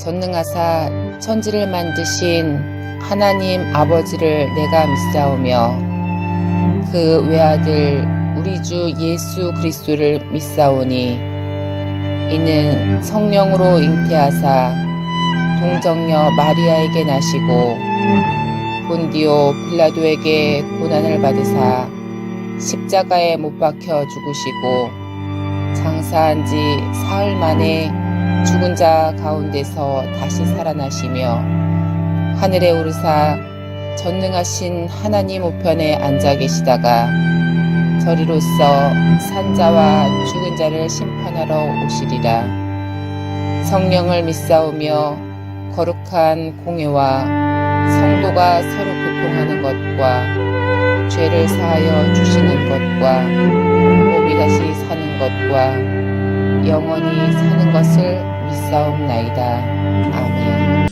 전능하사 천지를 만드신 하나님 아버지를 내가 믿사오며 그 외아들 우리 주 예수 그리스도를 믿사오니 이는 성령으로 잉태하사 동정녀 마리아에게 나시고 본디오 빌라도에게 고난을 받으사 십자가에 못 박혀 죽으시고 장사한 지 사흘 만에 죽은 자 가운데서 다시 살아나시며 하늘에 오르사 전능하신 하나님 우편에 앉아 계시다가 저리로서 산자와 죽은 자를 심판하러 오시리라. 성령을 믿사오며 거룩한 공회와 성도가 서로 교통하는 것과 죄를 사하여 주시는 것과 몸이 다시 사는 것과 영원히 사는 것을 믿사옵나이다. 아멘.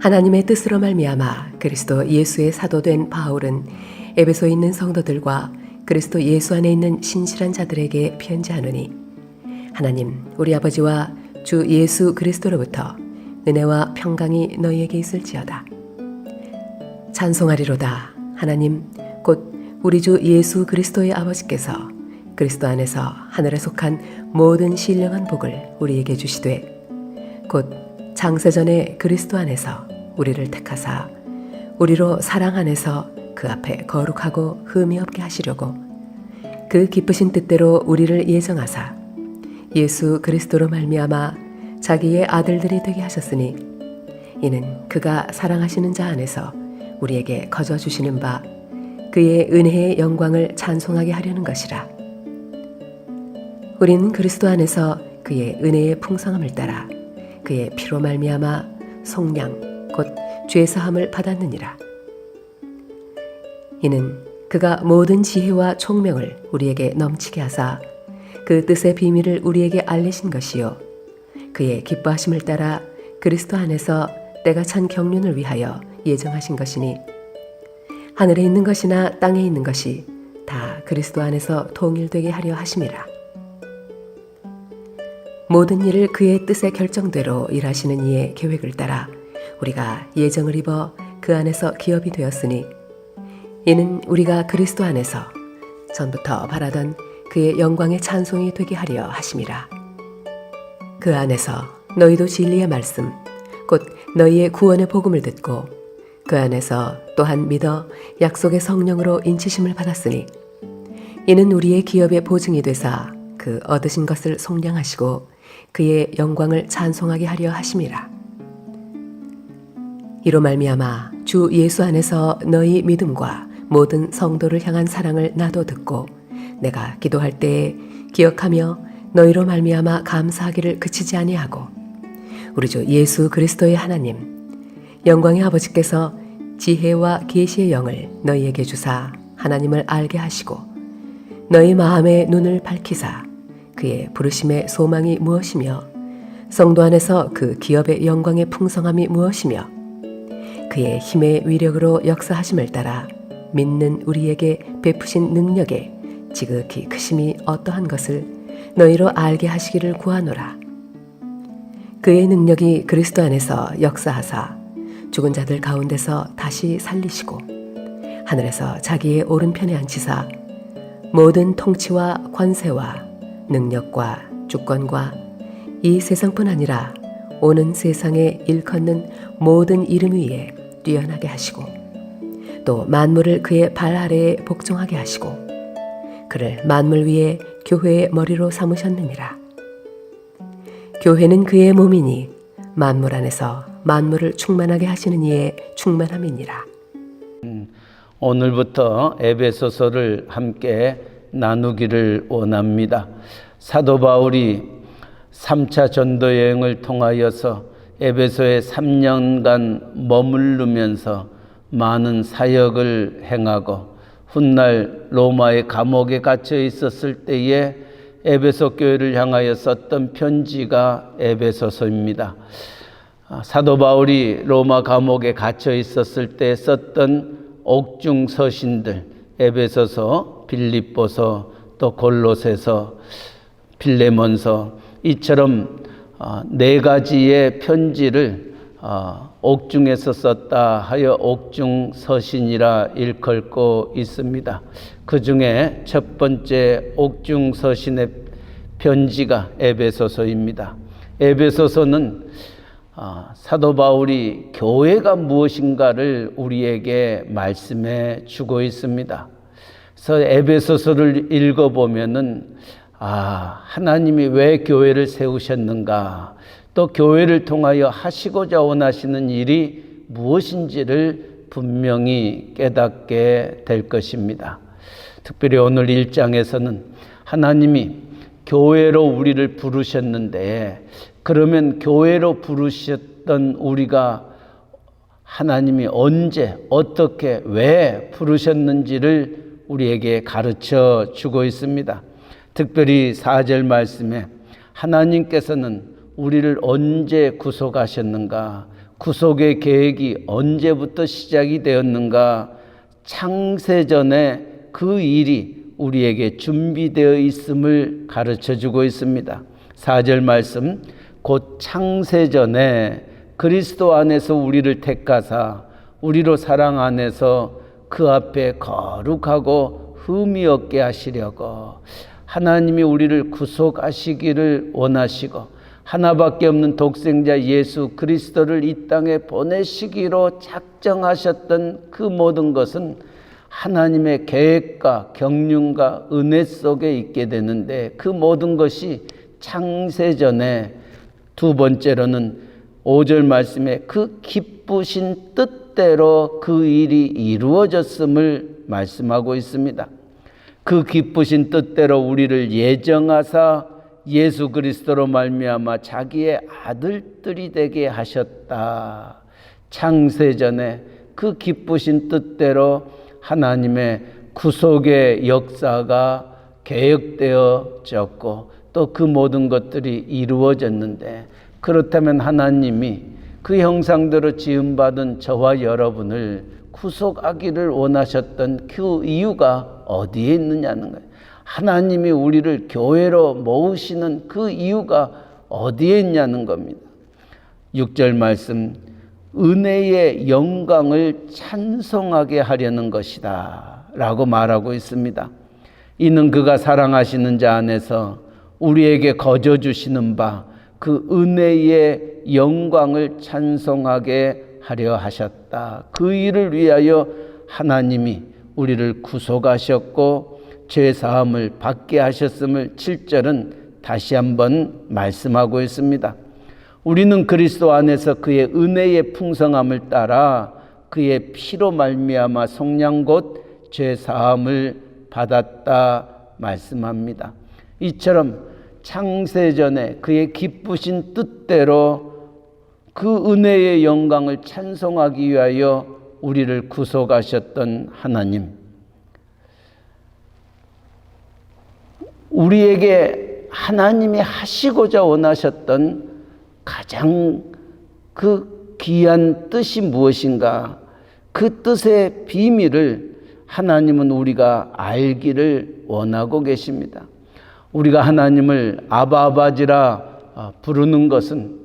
하나님의 뜻으로 말미암아 그리스도 예수의 사도된 바울은 에베소에 있는 성도들과 그리스도 예수 안에 있는 신실한 자들에게 편지하노니 하나님 우리 아버지와 주 예수 그리스도로부터 은혜와 평강이 너희에게 있을지어다. 찬송하리로다. 하나님 곧 우리 주 예수 그리스도의 아버지께서 그리스도 안에서 하늘에 속한 모든 신령한 복을 우리에게 주시되 곧 창세전에 그리스도 안에서 우리를 택하사 우리로 사랑 안에서 그 앞에 거룩하고 흠이 없게 하시려고 그 기쁘신 뜻대로 우리를 예정하사 예수 그리스도로 말미암아 자기의 아들들이 되게 하셨으니 이는 그가 사랑하시는 자 안에서 우리에게 거저 주시는 바 그의 은혜의 영광을 찬송하게 하려는 것이라. 우린 그리스도 안에서 그의 은혜의 풍성함을 따라 그의 피로 말미암아 속량 곧 죄사함을 받았느니라. 이는 그가 모든 지혜와 총명을 우리에게 넘치게 하사 그 뜻의 비밀을 우리에게 알리신 것이요 그의 기뻐하심을 따라 그리스도 안에서 때가 찬 경륜을 위하여 예정하신 것이니 하늘에 있는 것이나 땅에 있는 것이 다 그리스도 안에서 통일되게 하려 하심이라. 모든 일을 그의 뜻의 결정대로 일하시는 이의 계획을 따라 우리가 예정을 입어 그 안에서 기업이 되었으니 이는 우리가 그리스도 안에서 전부터 바라던 그의 영광의 찬송이 되게 하려 하심이라. 그 안에서 너희도 진리의 말씀 곧 너희의 구원의 복음을 듣고 그 안에서 또한 믿어 약속의 성령으로 인치심을 받았으니 이는 우리의 기업의 보증이 되사 그 얻으신 것을 속량하시고 그의 영광을 찬송하게 하려 하심이라. 이로 말미암아 주 예수 안에서 너희 믿음과 모든 성도를 향한 사랑을 나도 듣고 내가 기도할 때에 기억하며 너희로 말미암아 감사하기를 그치지 아니하고 우리 주 예수 그리스도의 하나님 영광의 아버지께서 지혜와 계시의 영을 너희에게 주사 하나님을 알게 하시고 너희 마음의 눈을 밝히사 그의 부르심의 소망이 무엇이며 성도 안에서 그 기업의 영광의 풍성함이 무엇이며 그의 힘의 위력으로 역사하심을 따라 믿는 우리에게 베푸신 능력의 지극히 크심이 어떠한 것을 너희로 알게 하시기를 구하노라. 그의 능력이 그리스도 안에서 역사하사 죽은 자들 가운데서 다시 살리시고 하늘에서 자기의 오른편에 앉히사 모든 통치와 권세와 능력과 주권과 이 세상뿐 아니라 오는 세상에 일컫는 모든 이름 위에 뛰어나게 하시고 또 만물을 그의 발 아래에 복종하게 하시고 그를 만물 위에 교회의 머리로 삼으셨느니라. 교회는 그의 몸이니 만물 안에서 만물을 충만하게 하시는 이의 충만함이니라. 오늘부터 에베소서를 함께 나누기를 원합니다. 사도 바울이 3차 전도 여행을 통하여서 에베소에 3년간 머무르면서 많은 사역을 행하고 훗날 로마의 감옥에 갇혀 있었을 때에 에베소 교회를 향하여 썼던 편지가 에베소서입니다. 사도 바울이 로마 감옥에 갇혀 있었을 때 썼던 옥중 서신들 에베소서, 빌립보서, 또 골로새서, 빌레몬서 이처럼 네 가지의 편지를 옥중에서 썼다 하여 옥중 서신이라 일컬고 있습니다. 그 중에 첫 번째 옥중 서신의 편지가 에베소서입니다. 에베소서는 사도 바울이 교회가 무엇인가를 우리에게 말씀해 주고 있습니다. 그래서 에베소서를 읽어보면은 하나님이 왜 교회를 세우셨는가, 또 교회를 통하여 하시고자 원하시는 일이 무엇인지를 분명히 깨닫게 될 것입니다. 특별히 오늘 1장에서는 하나님이 교회로 우리를 부르셨는데 그러면 교회로 부르셨던 우리가 하나님이 언제, 어떻게, 왜 부르셨는지를 우리에게 가르쳐 주고 있습니다. 특별히 4절 말씀에 하나님께서는 우리를 언제 구속하셨는가, 구속의 계획이 언제부터 시작이 되었는가, 창세전에 그 일이 우리에게 준비되어 있음을 가르쳐 주고 있습니다. 4절 말씀, 곧 창세전에 그리스도 안에서 우리를 택하사 우리로 사랑 안에서 그 앞에 거룩하고 흠이 없게 하시려고 하나님이 우리를 구속하시기를 원하시고 하나밖에 없는 독생자 예수 그리스도를 이 땅에 보내시기로 작정하셨던 그 모든 것은 하나님의 계획과 경륜과 은혜 속에 있게 되는데 그 모든 것이 창세전에, 두 번째로는 5절 말씀에 그 기쁘신 뜻대로 그 일이 이루어졌음을 말씀하고 있습니다. 그 기쁘신 뜻대로 우리를 예정하사 예수 그리스도로 말미암아 자기의 아들들이 되게 하셨다. 창세전에 그 기쁘신 뜻대로 하나님의 구속의 역사가 계획되어졌고 또 그 모든 것들이 이루어졌는데, 그렇다면 하나님이 그 형상대로 지음받은 저와 여러분을 구속하기를 원하셨던 그 이유가 어디에 있느냐는 거예요. 하나님이 우리를 교회로 모으시는 그 이유가 어디에 있냐는 겁니다. 6절 말씀, 은혜의 영광을 찬송하게 하려는 것이다 라고 말하고 있습니다. 이는 그가 사랑하시는 자 안에서 우리에게 거저 주시는 바 그 은혜의 영광을 찬송하게 하려 하셨다. 그 일을 위하여 하나님이 우리를 구속하셨고 죄사함을 받게 하셨음을 7절은 다시 한번 말씀하고 있습니다. 우리는 그리스도 안에서 그의 은혜의 풍성함을 따라 그의 피로 말미암아 속량 곧 죄사함을 받았다 말씀합니다. 이처럼 창세전에 그의 기쁘신 뜻대로 그 은혜의 영광을 찬송하기 위하여 우리를 구속하셨던 하나님, 우리에게 하나님이 하시고자 원하셨던 가장 그 귀한 뜻이 무엇인가, 그 뜻의 비밀을 하나님은 우리가 알기를 원하고 계십니다. 우리가 하나님을 아바 아버지라 부르는 것은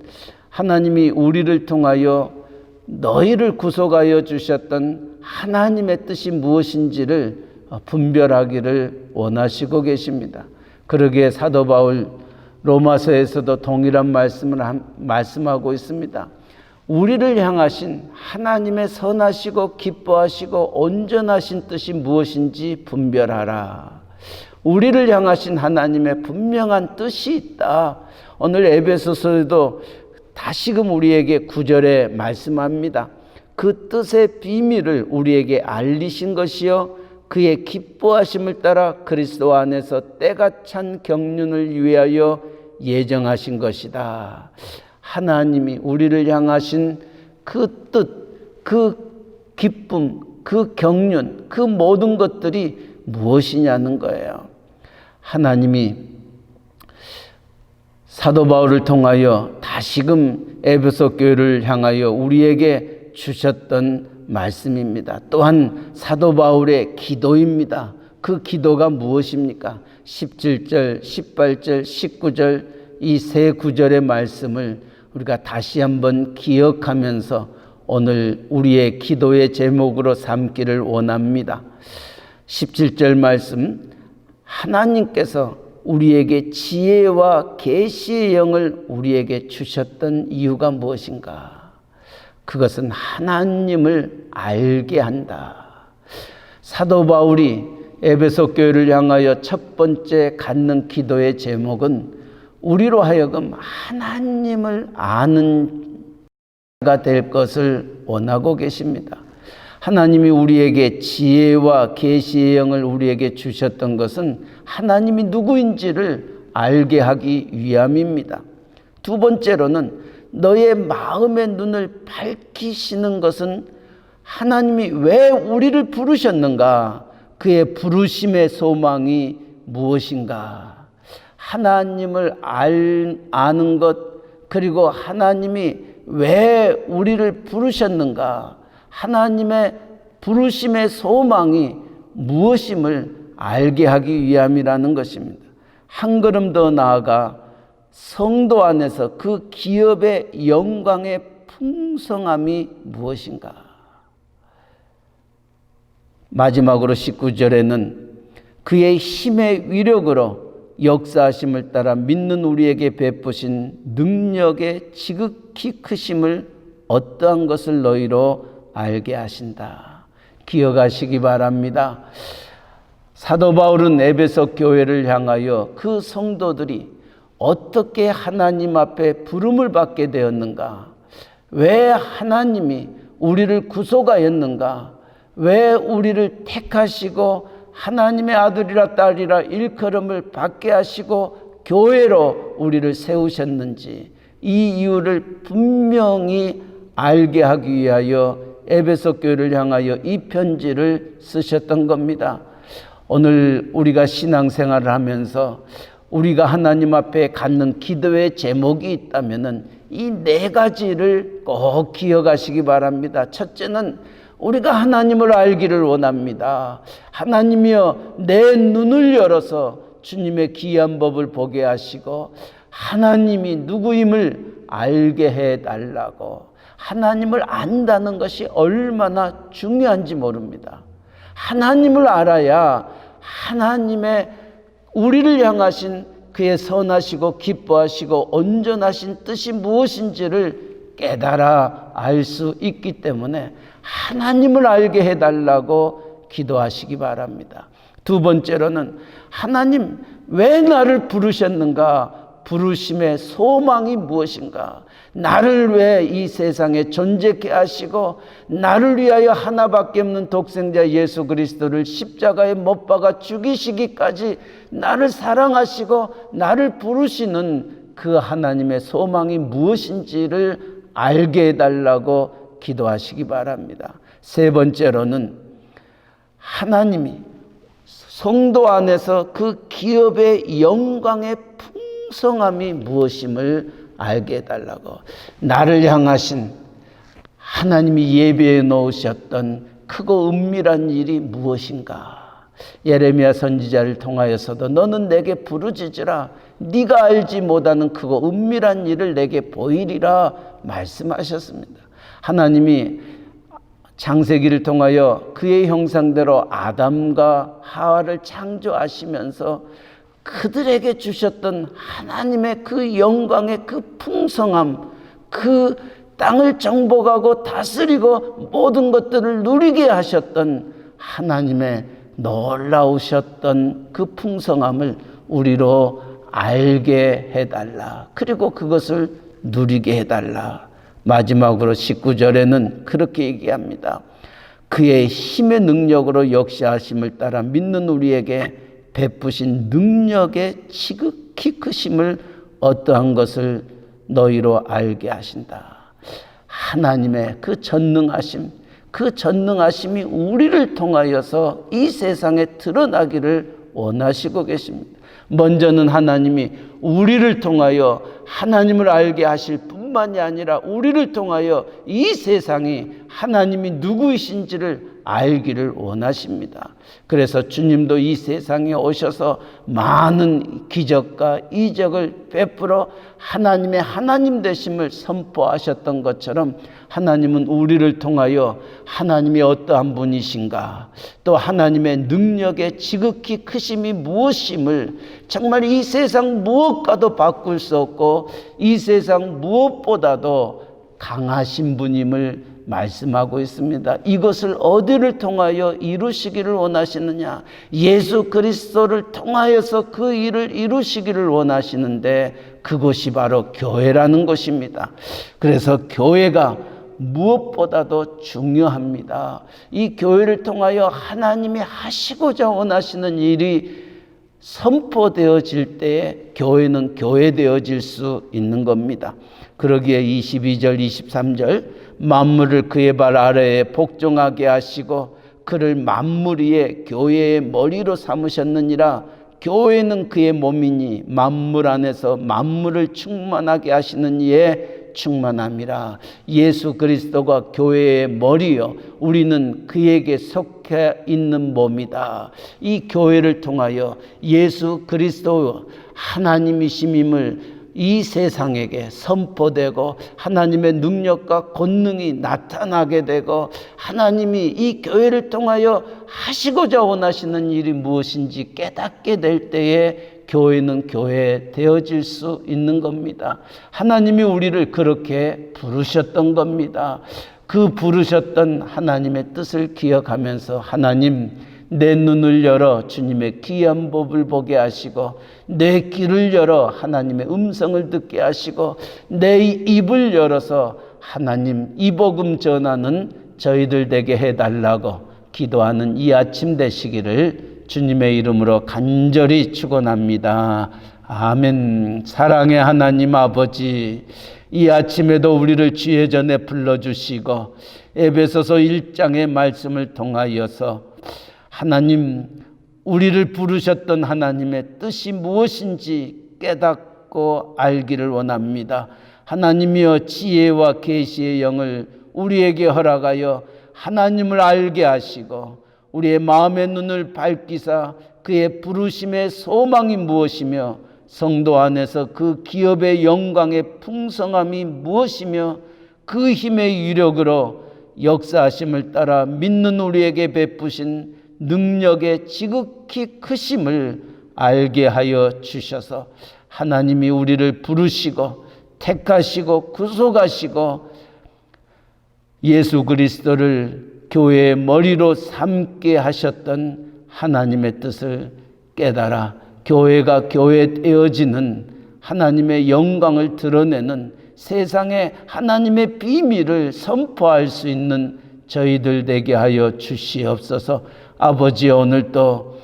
하나님이 우리를 통하여 너희를 구속하여 주셨던 하나님의 뜻이 무엇인지를 분별하기를 원하시고 계십니다. 그러기에 사도 바울 로마서에서도 동일한 말씀을 말씀하고 있습니다. 우리를 향하신 하나님의 선하시고 기뻐하시고 온전하신 뜻이 무엇인지 분별하라. 우리를 향하신 하나님의 분명한 뜻이 있다. 오늘 에베소서에도 다시금 우리에게 9절에 말씀합니다. 그 뜻의 비밀을 우리에게 알리신 것이요 그의 기뻐하심을 따라 그리스도 안에서 때가 찬 경륜을 위하여 예정하신 것이다. 하나님이 우리를 향하신 그 뜻, 그 기쁨, 그 경륜, 그 모든 것들이 무엇이냐는 거예요. 하나님이 사도 바울을 통하여 다시금 에베소 교회를 향하여 우리에게 주셨던 말씀입니다. 또한 사도 바울의 기도입니다. 그 기도가 무엇입니까? 17절, 18절, 19절 이 세 구절의 말씀을 우리가 다시 한번 기억하면서 오늘 우리의 기도의 제목으로 삼기를 원합니다. 17절 말씀, 하나님께서 우리에게 지혜와 계시의 영을 우리에게 주셨던 이유가 무엇인가? 그것은 하나님을 알게 한다. 사도 바울이 에베소 교회를 향하여 첫 번째 갖는 기도의 제목은 우리로 하여금 하나님을 아는 자가 될 것을 원하고 계십니다. 하나님이 우리에게 지혜와 계시의 영을 우리에게 주셨던 것은 하나님이 누구인지를 알게 하기 위함입니다. 두 번째로는 너의 마음의 눈을 밝히시는 것은 하나님이 왜 우리를 부르셨는가, 그의 부르심의 소망이 무엇인가, 하나님을 아는 것, 그리고 하나님이 왜 우리를 부르셨는가, 하나님의 부르심의 소망이 무엇임을 알게 하기 위함이라는 것입니다. 한 걸음 더 나아가 성도 안에서 그 기업의 영광의 풍성함이 무엇인가. 마지막으로 19절에는 그의 힘의 위력으로 역사하심을 따라 믿는 우리에게 베푸신 능력의 지극히 크심을 어떠한 것을 너희로 알게 하신다. 기억하시기 바랍니다. 사도 바울은 에베소 교회를 향하여 그 성도들이 어떻게 하나님 앞에 부름을 받게 되었는가, 왜 하나님이 우리를 구속하였는가, 왜 우리를 택하시고 하나님의 아들이라 딸이라 일컬음을 받게 하시고 교회로 우리를 세우셨는지, 이 이유를 분명히 알게 하기 위하여 에베소 교회를 향하여 이 편지를 쓰셨던 겁니다. 오늘 우리가 신앙생활을 하면서 우리가 하나님 앞에 갖는 기도의 제목이 있다면 이 네 가지를 꼭 기억하시기 바랍니다. 첫째는 우리가 하나님을 알기를 원합니다. 하나님이여 내 눈을 열어서 주님의 귀한 법을 보게 하시고 하나님이 누구임을 알게 해달라고. 하나님을 안다는 것이 얼마나 중요한지 모릅니다. 하나님을 알아야 하나님의 우리를 향하신 그의 선하시고 기뻐하시고 온전하신 뜻이 무엇인지를 깨달아 알 수 있기 때문에 하나님을 알게 해달라고 기도하시기 바랍니다. 두 번째로는 하나님 왜 나를 부르셨는가? 부르심의 소망이 무엇인가? 나를 왜 이 세상에 존재케 하시고 나를 위하여 하나밖에 없는 독생자 예수 그리스도를 십자가에 못 박아 죽이시기까지 나를 사랑하시고 나를 부르시는 그 하나님의 소망이 무엇인지를 알게 해달라고 기도하시기 바랍니다. 세 번째로는 하나님이 성도 안에서 그 기업의 영광의 풍성함이 무엇임을 알게 해달라고. 나를 향하신 하나님이 예비해 놓으셨던 크고 은밀한 일이 무엇인가? 예레미야 선지자를 통하여서도 너는 내게 부르짖으라. 네가 알지 못하는 크고 은밀한 일을 내게 보이리라 말씀하셨습니다. 하나님이 창세기를 통하여 그의 형상대로 아담과 하와를 창조하시면서 그들에게 주셨던 하나님의 그 영광의 그 풍성함, 그 땅을 정복하고 다스리고 모든 것들을 누리게 하셨던 하나님의 놀라우셨던 그 풍성함을 우리로 알게 해달라. 그리고 그것을 누리게 해달라. 마지막으로 19절에는 그렇게 얘기합니다. 그의 힘의 능력으로 역사하심을 따라 믿는 우리에게 베푸신 능력의 지극히 크심을 어떠한 것을 너희로 알게 하신다. 하나님의 그 전능하심, 그 전능하심이 우리를 통하여서 이 세상에 드러나기를 원하시고 계십니다. 먼저는 하나님이 우리를 통하여 하나님을 알게 하실 뿐만이 아니라 우리를 통하여 이 세상이 하나님이 누구이신지를 알기를 원하십니다. 그래서 주님도 이 세상에 오셔서 많은 기적과 이적을 베풀어 하나님의 하나님 되심을 선포하셨던 것처럼 하나님은 우리를 통하여 하나님이 어떠한 분이신가, 또 하나님의 능력의 지극히 크심이 무엇임을 정말 이 세상 무엇과도 바꿀 수 없고 이 세상 무엇보다도 강하신 분임을 말씀하고 있습니다. 이것을 어디를 통하여 이루시기를 원하시느냐? 예수 그리스도를 통하여서 그 일을 이루시기를 원하시는데 그것이 바로 교회라는 것입니다. 그래서 교회가 무엇보다도 중요합니다. 이 교회를 통하여 하나님이 하시고자 원하시는 일이 선포되어질 때에 교회는 교회되어질 수 있는 겁니다. 그러기에 22절 23절 만물을 그의 발 아래에 복종하게 하시고 그를 만물 위에 교회의 머리로 삼으셨느니라. 교회는 그의 몸이니 만물 안에서 만물을 충만하게 하시는 이에 충만함이라. 예수 그리스도가 교회의 머리요 우리는 그에게 속해 있는 몸이다. 이 교회를 통하여 예수 그리스도 하나님이심임을 이 세상에게 선포되고 하나님의 능력과 권능이 나타나게 되고 하나님이 이 교회를 통하여 하시고자 원하시는 일이 무엇인지 깨닫게 될 때에 교회는 교회 되어질 수 있는 겁니다. 하나님이 우리를 그렇게 부르셨던 겁니다. 그 부르셨던 하나님의 뜻을 기억하면서 하나님 내 눈을 열어 주님의 귀한 법을 보게 하시고 내 귀를 열어 하나님의 음성을 듣게 하시고 내 입을 열어서 하나님 이 복음 전하는 저희들 되게 해달라고 기도하는 이 아침 되시기를 주님의 이름으로 간절히 축원합니다. 아멘. 사랑의 하나님 아버지, 이 아침에도 우리를 주의 전에 불러주시고 에베소서 1장의 말씀을 통하여서 하나님 우리를 부르셨던 하나님의 뜻이 무엇인지 깨닫고 알기를 원합니다. 하나님이여 지혜와 계시의 영을 우리에게 허락하여 하나님을 알게 하시고 우리의 마음의 눈을 밝히사 그의 부르심의 소망이 무엇이며 성도 안에서 그 기업의 영광의 풍성함이 무엇이며 그 힘의 위력으로 역사하심을 따라 믿는 우리에게 베푸신 능력의 지극히 크심을 알게 하여 주셔서 하나님이 우리를 부르시고 택하시고 구속하시고 예수 그리스도를 교회의 머리로 삼게 하셨던 하나님의 뜻을 깨달아 교회가 교회되어지는 하나님의 영광을 드러내는 세상에 하나님의 비밀을 선포할 수 있는 저희들 되게 하여 주시옵소서. 아버지, 오늘도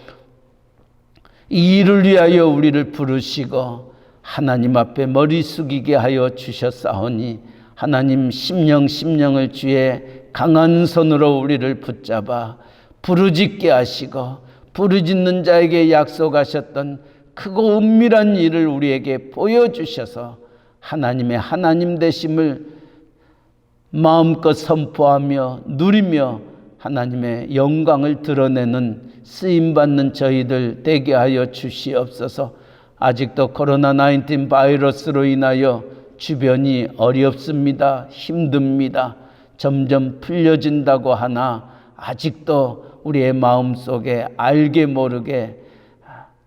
이 일을 위하여 우리를 부르시고 하나님 앞에 머리 숙이게 하여 주셨사오니 하나님 심령을 주의 강한 손으로 우리를 붙잡아 부르짖게 하시고 부르짖는 자에게 약속하셨던 크고 은밀한 일을 우리에게 보여주셔서 하나님의 하나님 되심을 마음껏 선포하며 누리며 하나님의 영광을 드러내는 쓰임받는 저희들 되게 하여 주시옵소서. 아직도 코로나19 바이러스로 인하여 주변이 어렵습니다. 힘듭니다. 점점 풀려진다고 하나 아직도 우리의 마음속에 알게 모르게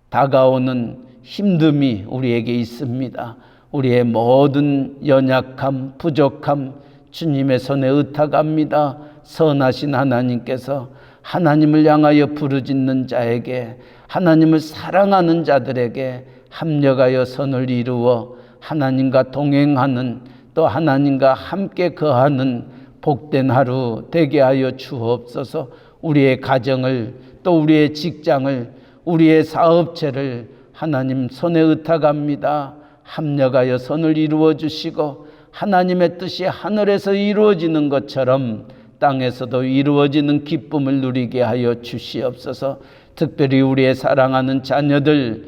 다가오는 힘듦이 우리에게 있습니다. 우리의 모든 연약함, 부족함 주님의 손에 의탁합니다. 선하신 하나님께서 하나님을 향하여 부르짖는 자에게, 하나님을 사랑하는 자들에게 합력하여 선을 이루어 하나님과 동행하는, 또 하나님과 함께 거하는 복된 하루 되게 하여 주옵소서. 우리의 가정을, 또 우리의 직장을, 우리의 사업체를 하나님 손에 의탁합니다. 합력하여 선을 이루어 주시고 하나님의 뜻이 하늘에서 이루어지는 것처럼 땅에서도 이루어지는 기쁨을 누리게 하여 주시옵소서. 특별히 우리의 사랑하는 자녀들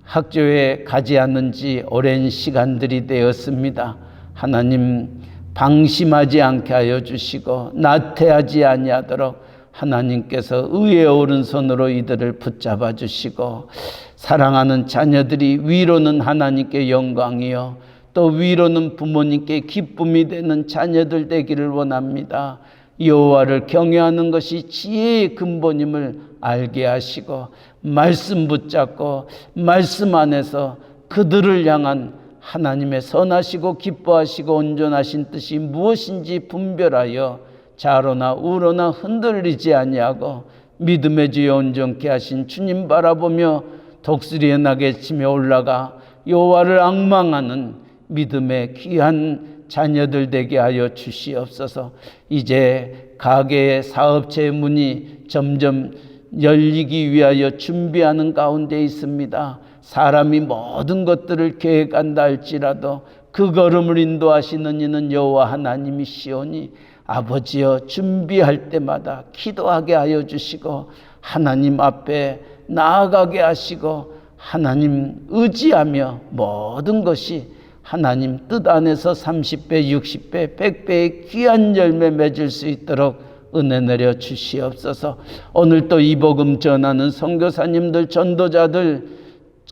학교에 가지 않는 지 오랜 시간들이 되었습니다. 하나님 방심하지 않게 하여 주시고 나태하지 아니하도록 하나님께서 의의 오른손으로 이들을 붙잡아 주시고, 사랑하는 자녀들이 위로는 하나님께 영광이요 또 위로는 부모님께 기쁨이 되는 자녀들 되기를 원합니다. 여호와를 경외하는 것이 지혜의 근본임을 알게 하시고 말씀 붙잡고 말씀 안에서 그들을 향한 하나님의 선하시고 기뻐하시고 온전하신 뜻이 무엇인지 분별하여 좌로나 우로나 흔들리지 아니하고 믿음의 주여 온전케 하신 주님 바라보며 독수리의 낙에 치며 올라가 여호와를 앙망하는 믿음의 귀한 자녀들 되게 하여 주시옵소서. 이제 가게의 사업체의 문이 점점 열리기 위하여 준비하는 가운데 있습니다. 사람이 모든 것들을 계획한다 할지라도 그 걸음을 인도하시는 이는 여호와 하나님이시오니 아버지여, 준비할 때마다 기도하게 하여 주시고 하나님 앞에 나아가게 하시고 하나님 의지하며 모든 것이 하나님 뜻 안에서 30배, 60배, 100배의 귀한 열매 맺을 수 있도록 은혜 내려 주시옵소서. 오늘 또 이 복음 전하는 선교사님들, 전도자들,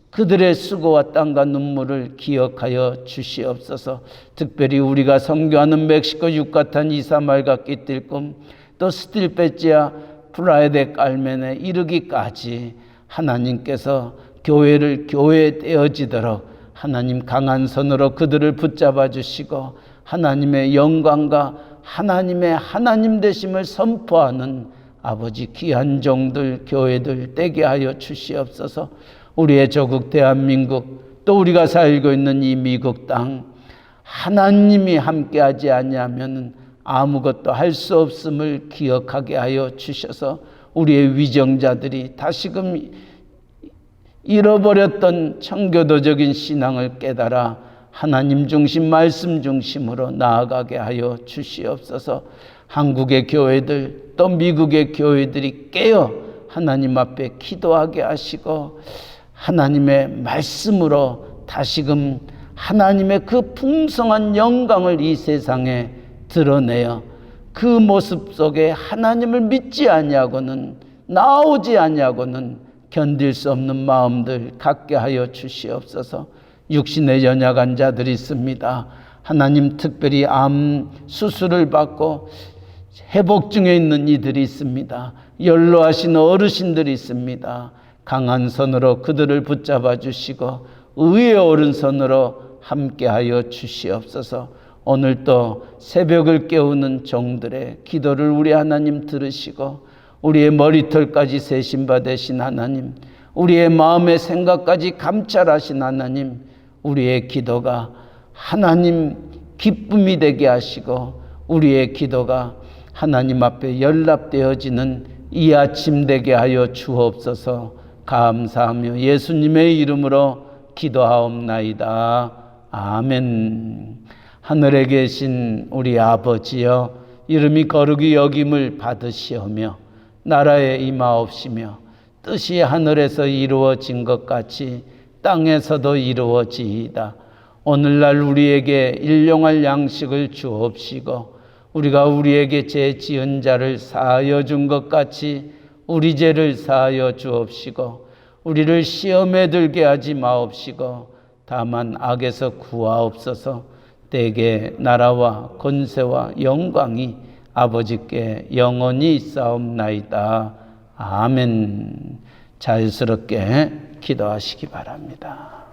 그들의 수고와 땀과 눈물을 기억하여 주시옵소서. 특별히 우리가 선교하는 멕시코 유카탄 이사말과 끼띨꿈, 또 스틸페지아 플라야데 깔멘에 이르기까지 하나님께서 교회를 교회되어지도록 하나님 강한 손으로 그들을 붙잡아 주시고 하나님의 영광과 하나님의 하나님 되심을 선포하는 아버지 귀한 종들, 교회들 되게 하여 주시옵소서. 우리의 조국 대한민국, 또 우리가 살고 있는 이 미국 땅, 하나님이 함께하지 아니하면 아무것도 할 수 없음을 기억하게 하여 주셔서 우리의 위정자들이 다시금 잃어버렸던 청교도적인 신앙을 깨달아 하나님 중심, 말씀 중심으로 나아가게 하여 주시옵소서. 한국의 교회들, 또 미국의 교회들이 깨어 하나님 앞에 기도하게 하시고 하나님의 말씀으로 다시금 하나님의 그 풍성한 영광을 이 세상에 드러내어 그 모습 속에 하나님을 믿지 아니하고는, 나오지 아니하고는 견딜 수 없는 마음들 갖게 하여 주시옵소서. 육신의 연약한 자들이 있습니다. 하나님, 특별히 암 수술을 받고 회복 중에 있는 이들이 있습니다. 연로하신 어르신들이 있습니다. 강한 손으로 그들을 붙잡아 주시고 의의 오른손으로 함께하여 주시옵소서. 오늘도 새벽을 깨우는 종들의 기도를 우리 하나님 들으시고 우리의 머리털까지 세심받으신 하나님, 우리의 마음의 생각까지 감찰하신 하나님, 우리의 기도가 하나님 기쁨이 되게 하시고 우리의 기도가 하나님 앞에 연락되어지는 이 아침 되게 하여 주옵소서. 감사하며 예수님의 이름으로 기도하옵나이다. 아멘. 하늘에 계신 우리 아버지여, 이름이 거룩히 여김을 받으시오며 나라에 임하옵시며 뜻이 하늘에서 이루어진 것 같이 땅에서도 이루어지이다. 오늘날 우리에게 일용할 양식을 주옵시고 우리가 우리에게 죄 지은 자를 사하여 준 것 같이 우리 죄를 사하여 주옵시고 우리를 시험에 들게 하지 마옵시고 다만 악에서 구하옵소서. 대개 나라와 권세와 영광이 아버지께 영원히 있사옵나이다. 아멘. 자유스럽게 기도하시기 바랍니다.